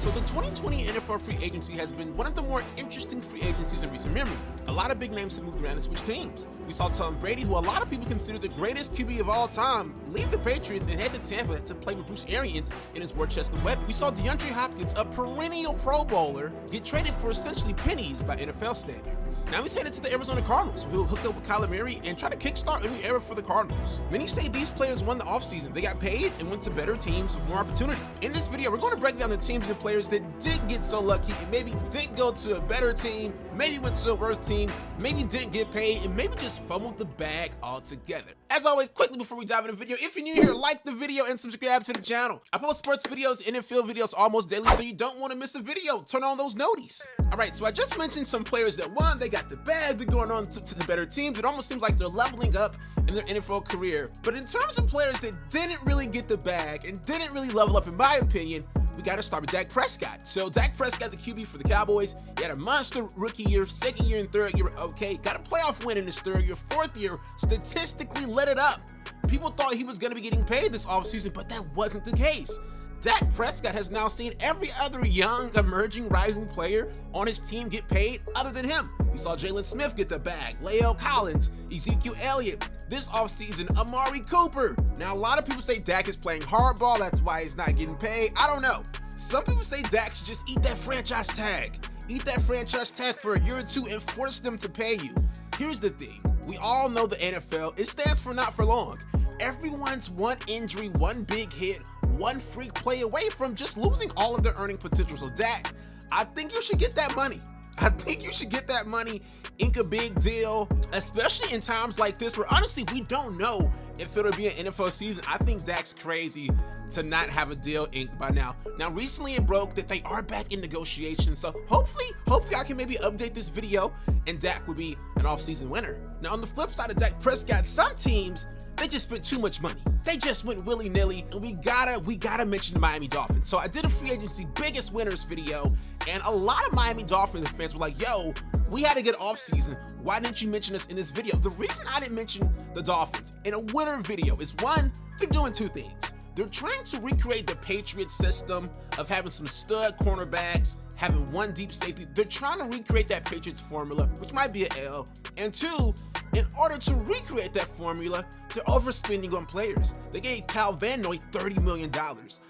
So the 2020 NFL free agency has been one of the more interesting free agencies in recent memory. A lot of big names have moved around and switched teams. We saw Tom Brady, who a lot of people consider the greatest QB of all time, leave the Patriots and head to Tampa to play with Bruce Arians in his Worcester Web. We saw Deandre Hopkins, a perennial Pro Bowler, get traded for essentially pennies by NFL standards. Now he's headed to the Arizona Cardinals, who will hook up with Kyler Murray and try to kickstart a new era for the Cardinals. Many say these players won the offseason. They got paid and went to better teams with more opportunity. In this video, we're going to break down the teams and players that did get so lucky and maybe didn't go to a better team, maybe went to a worse team, maybe didn't get paid, and maybe just fumbled the bag altogether. As always, quickly before we dive into the video, if you're new here, like the video and subscribe to the channel. I post sports videos and NFL videos almost daily, so you don't want to miss a video. Turn on those noties. Alright, so I just mentioned some players that won, they got the bag, they're going on to the better teams. It almost seems like they're leveling up in their NFL career. But in terms of players that didn't really get the bag and didn't really level up, in my opinion, we got to start with Dak Prescott. So Dak Prescott, the QB for the Cowboys, he had a monster rookie year, second year and third year, okay, got a playoff win in his third year, fourth year, statistically lit it up. People thought he was going to be getting paid this offseason, but that wasn't the case. Dak Prescott has now seen every other young, emerging, rising player on his team get paid other than him. We saw Jalen Smith get the bag, La'el Collins, Ezekiel Elliott. This offseason, Amari Cooper. Now, a lot of people say Dak is playing hardball, that's why he's not getting paid. I don't know. Some people say Dak should just eat that franchise tag. Eat that franchise tag for a year or two and force them to pay you. Here's the thing. We all know the NFL, it stands for not for long. Everyone's one injury, one big hit, one freak play away from just losing all of their earning potential. So Dak, I think you should get that money. I think you should get that money, ink a big deal, especially in times like this where honestly we don't know if it'll be an NFL season. I think Dak's crazy to not have a deal inked by now. Now recently it broke that they are back in negotiations, so hopefully I can maybe update this video and Dak will be an offseason winner. Now on the flip side of Dak Prescott, some teams, they just spent too much money. They just went willy-nilly, and we gotta mention the Miami Dolphins. So I did a free agency biggest winners video, and a lot of Miami Dolphins fans were like, yo, we had a good offseason. Why didn't you mention us in this video? The reason I didn't mention the Dolphins in a winner video is one, they're doing two things. They're trying to recreate the Patriots system of having some stud cornerbacks, having one deep safety. They're trying to recreate that Patriots formula, which might be an L. And two, in order to recreate that formula, they're overspending on players. They gave Kyle Van Noy $30 million.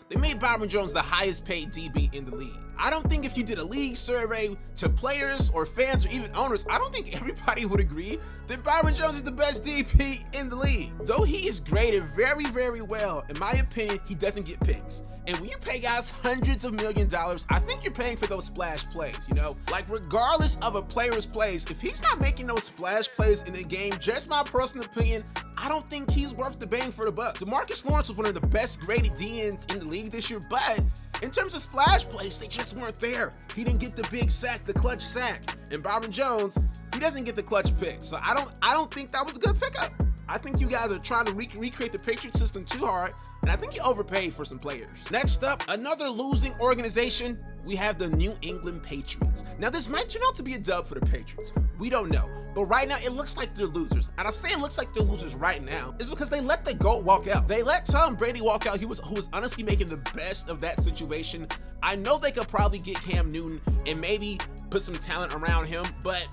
They made Byron Jones the highest paid DB in the league. I don't think if you did a league survey to players or fans or even owners, I don't think everybody would agree that Byron Jones is the best DB in the league. Though he is graded very, very well, in my opinion, he doesn't get picks. And when you pay guys hundreds of $millions, I think you're paying for those splash plays, you know? Like regardless of a player's plays, if he's not making those splash plays in a game, just my personal opinion, I don't think he's worth the bang for the buck. DeMarcus Lawrence was one of the best graded DNs in the league this year, but in terms of splash plays, they just weren't there. He didn't get the big sack, the clutch sack. And Byron Jones, he doesn't get the clutch pick. So I don't think that was a good pickup. I think you guys are trying to recreate the Patriots system too hard, and I think you overpaid for some players. Next up, another losing organization, we have the New England Patriots. Now this might turn out to be a dub for the Patriots. We don't know, but right now it looks like they're losers. And I say it looks like they're losers right now is because they let the GOAT walk out. They let Tom Brady walk out, who was honestly making the best of that situation. I know they could probably get Cam Newton and maybe put some talent around him, but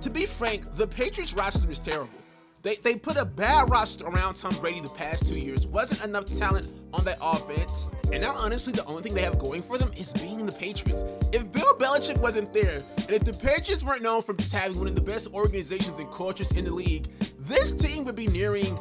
to be frank, the Patriots roster is terrible. They put a bad roster around Tom Brady the past 2 years. Wasn't enough talent on that offense. And now, honestly, the only thing they have going for them is being the Patriots. If Bill Belichick wasn't there, and if the Patriots weren't known for just having one of the best organizations and cultures in the league, this team would be nearing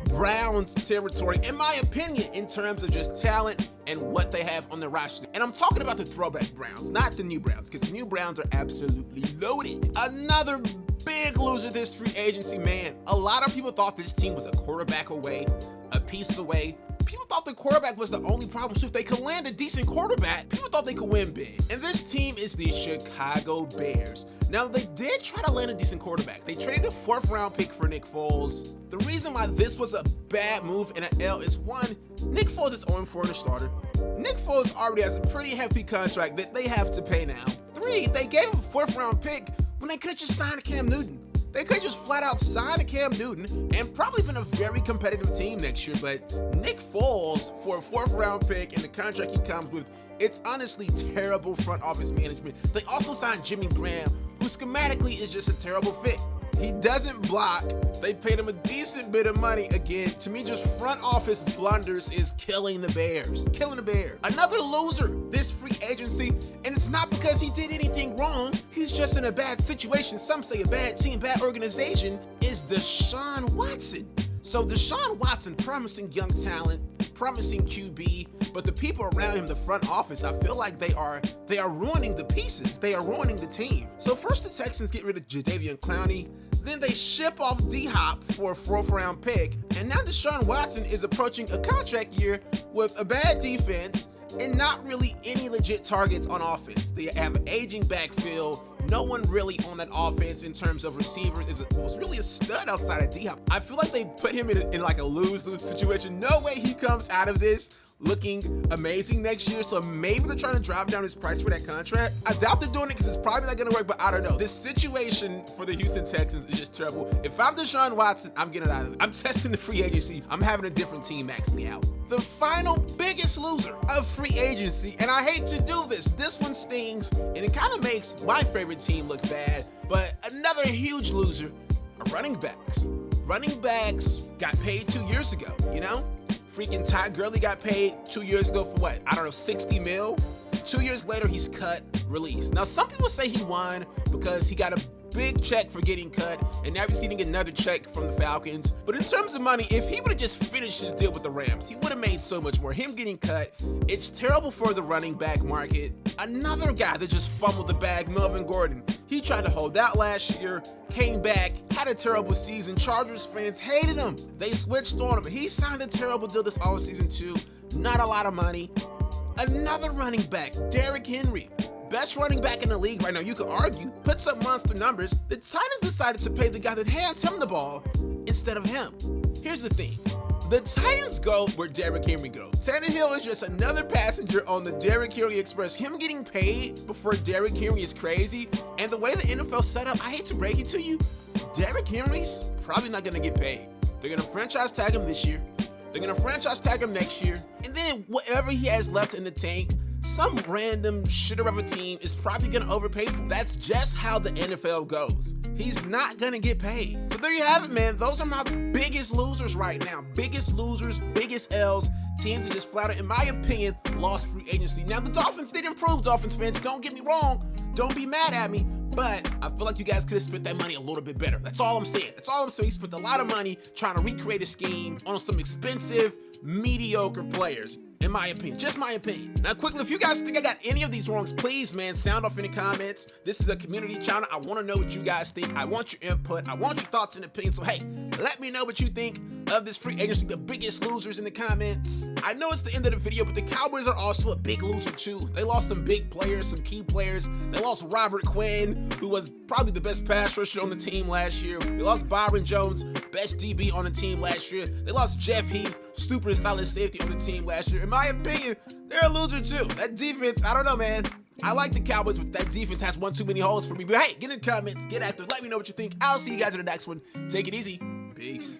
Browns territory, in my opinion, in terms of just talent and what they have on the roster. And I'm talking about the throwback Browns, not the new Browns, because the new Browns are absolutely loaded. Another big loser this free agency, man. A lot of people thought this team was a quarterback away, a piece away. People thought the quarterback was the only problem, so if they could land a decent quarterback, people thought they could win big. And this team is the Chicago Bears. Now, they did try to land a decent quarterback. They traded the 4th round pick for Nick Foles. The reason why this was a bad move and an L is one, Nick Foles is 0-4 in the starter. Nick Foles already has a pretty hefty contract that they have to pay now. 3, they gave him a 4th round pick when they could have just signed Cam Newton. They could just flat out sign a Cam Newton and probably been a very competitive team next year, but Nick Foles, for a 4th round pick and the contract he comes with, it's honestly terrible front office management. They also signed Jimmy Graham, who schematically is just a terrible fit. He doesn't block. They paid him a decent bit of money. Again, to me, just front office blunders is killing the Bears. Killing the Bears. Another loser this free agency, and it's not because he did anything wrong. He's just in a bad situation. Some say a bad team, bad organization, is Deshaun Watson. So Deshaun Watson, promising young talent, promising QB, but the people around him, the front office, I feel like they are ruining the pieces. They are ruining the team. So first the Texans get rid of Jadeveon Clowney, then they ship off D-Hop for a 4th round pick, and now Deshaun Watson is approaching a contract year with a bad defense and not really any legit targets on offense. They have an aging backfield. No one really on that offense in terms of receivers was really a stud outside of D-Hop. I feel like they put him in like a lose-lose situation. No way he comes out of this looking amazing next year, so maybe they're trying to drive down his price for that contract. I doubt they're doing it because it's probably not going to work, but I don't know. This situation for the Houston Texans is just terrible. If I'm Deshaun Watson, I'm getting out of it. I'm testing the free agency. I'm having a different team max me out. The final biggest loser of free agency, and I hate to do this. This one stings, and it kind of makes my favorite team look bad, but another huge loser are running backs. Running backs got paid 2 years ago, you know? Freaking Todd Gurley got paid 2 years ago for what? I don't know, 60 mil? 2 years later, he's cut, released. Now, some people say he won because he got a big check for getting cut, and now he's getting another check from the Falcons. But in terms of money, if he would have just finished his deal with the Rams, he would have made so much more. Him getting cut, it's terrible for the running back market. Another guy that just fumbled the bag, Melvin Gordon. He tried to hold out last year, came back, had a terrible season. Chargers fans hated him. They switched on him. He signed a terrible deal this offseason too. Not a lot of money. Another running back, Derrick Henry. Best running back in the league right now, you could argue, puts up monster numbers. The Titans decided to pay the guy that hands him the ball instead of him. Here's the thing. The Titans go where Derrick Henry goes. Tannehill is just another passenger on the Derrick Henry Express. Him getting paid before Derrick Henry is crazy. And the way the NFL set up, I hate to break it to you, Derrick Henry's probably not going to get paid. They're going to franchise tag him this year. They're going to franchise tag him next year. And then whatever he has left in the tank, some random shitter of a team is probably going to overpay for him. That's just how the NFL goes. He's not going to get paid. So there you have it, man. Those are my biggest losers right now. Biggest losers, biggest L's. Teams that just flat out, in my opinion, lost free agency. Now, the Dolphins did improve, Dolphins fans. Don't get me wrong. Don't be mad at me. But I feel like you guys could have spent that money a little bit better. That's all I'm saying. That's all I'm saying. You spent a lot of money trying to recreate a scheme on some expensive, mediocre players. In my opinion, just my opinion. Now, quickly, if you guys think I got any of these wrongs, please, man, sound off in the comments. This is a community channel. I want to know what you guys think. I want your input. I want your thoughts and opinions. So, hey, let me know what you think of this free agency, the biggest losers in the comments. I know it's the end of the video, but the Cowboys are also a big loser too. They lost some big players, some key players. They lost Robert Quinn, who was probably the best pass rusher on the team last year. They lost Byron Jones, best DB on the team last year. They lost Jeff Heath, super solid safety on the team last year. In my opinion, they're a loser too. That defense, I don't know, man. I like the Cowboys, but that defense has one too many holes for me. But hey, get in the comments, get active, let me know what you think. I'll see you guys in the next one. Take it easy. Peace.